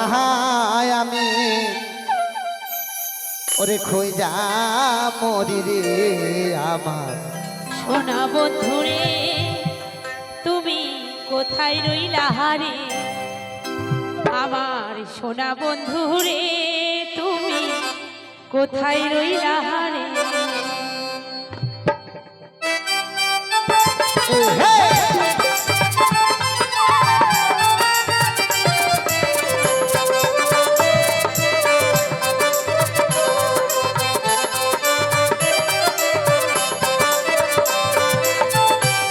তোমায় আমি ওরে খই যা মরি রে আমার সোনা বন্ধুরে তুমি কোথায় রইলা হারে আমার সোনা বন্ধুরে তুমি কোথায় রইলা হারে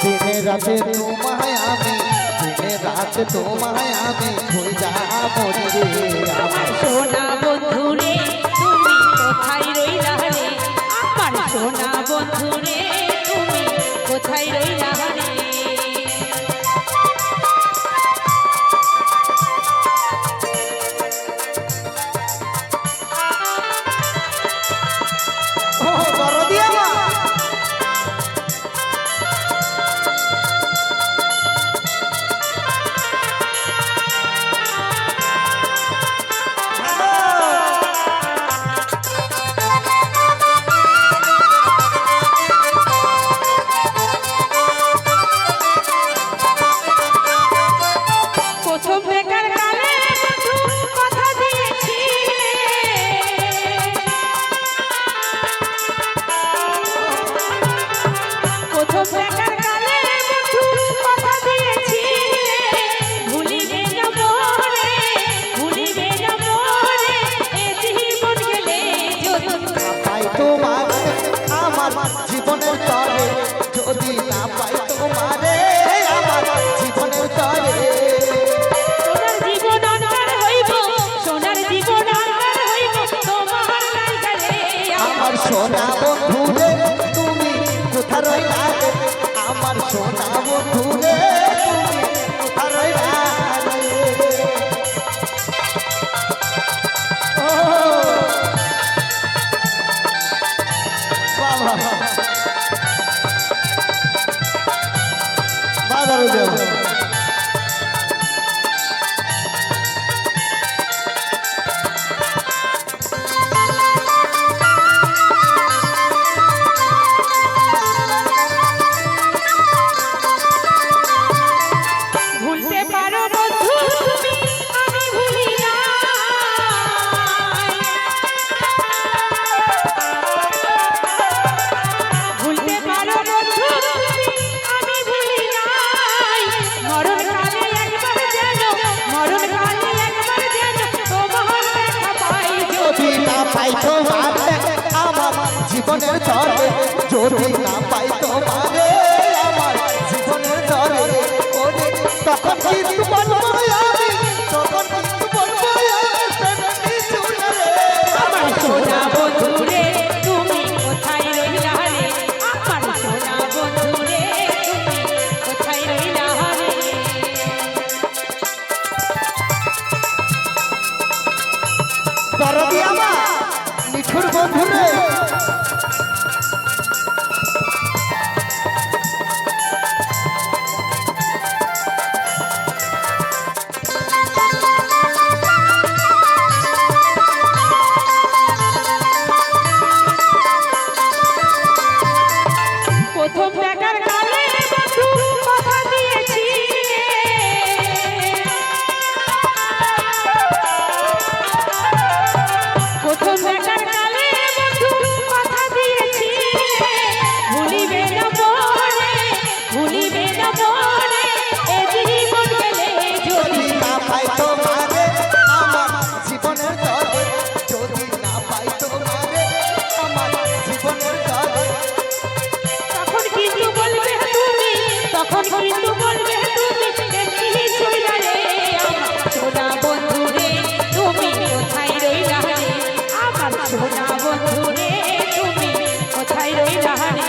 দিনে রাতে তোমায় আমি দিনে রাতে তোমায় আমি খই যা মরি রে আমার সোনা বন্ধুরে তুমি কোথায় রইলা রে আমার সোনা বন্ধুরে তুমি কোথায় রইলা রে ও বড় দিয়া মা প্রথম বেকার কালে বন্ধু কথা দিয়েছি প্রথম বেকার কালে বন্ধু কথা দিয়েছি ভুলিবে না মোরে ভুলিবে না মোরে এ জীবন গেলে যদি পাই তোমারে আমার জীবনের তরে যদি না পাই তোমারে আমার জীবনের তরে সোনার জীবন অনার হইব সোনার জীবন অনার হইব তোমার নাই গেলে আমার সোনা বন্ধু রে তুমি কোথা রইলা রে? আমার সোনা বন্ধু রে তুমি কোথা রইলা রে? ও বাবা বাজারে যাও ভুলতে পারো বন্ধু তুমি আমি ভুলি না ভুলতে পারো বন্ধু তুমি আমি ভুলি নাই মরণ কালে একবার যেন মরণ কালে একবার যেন তোমার দেখা পাই যদি না পাই তোমারে আমার জীবনের তরে যদি না পাই তোমারে আমার জীবনের তরে ওরে তখন কিন্তু বলবো আমি তখন কিন্তু বলবো আমি প্রেমে চুরে রে আমার সোনা বন্ধুরে তুমি কোথায় রইলা রে আমার সোনা বন্ধুরে তুমি কোথায় রইলা রে দরদি আমার নিঠুর বন্ধু রে প্রথম দেখার কালে বন্ধু কথা দিয়েছি প্রথম দেখার কালে বন্ধু কথা দিয়েছি ভুলিবে না মোরে ভুলিবে না মোরে এ জীবন গেলে যদি যদি না পাই তোমারে আমার জীবনের তরে যদি না পাই তোমারে আমার জীবনের তরে তখন কিন্তু বলবে তুমি তখন কিন্তু বলবে তুমি এমনি চইলা রে আমার সোনা বন্ধু রে তুমি কোথায় রইলা রে আমার সোনা বন্ধু রে তুমি কোথায় রইলা রে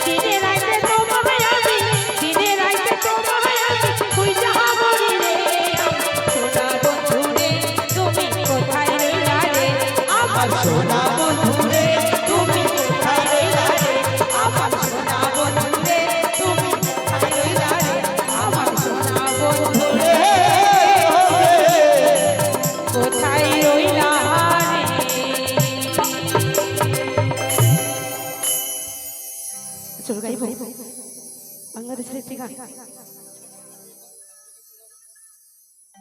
দিনে রাতে তোমায় আমি দিনে রাতে তোমায় আমি কইলা মরি রে আমার সোনা বন্ধু রে তুমি কোথায় রইলা রে আমার সোনা বন্ধু রে তুমি কোথায় রইলা রে আমার সোনা বন্ধু রে তুমি কোথায় রইলা রে আমার সোনা বন্ধু রে চল গাইব বাংলাদেশের একটি গান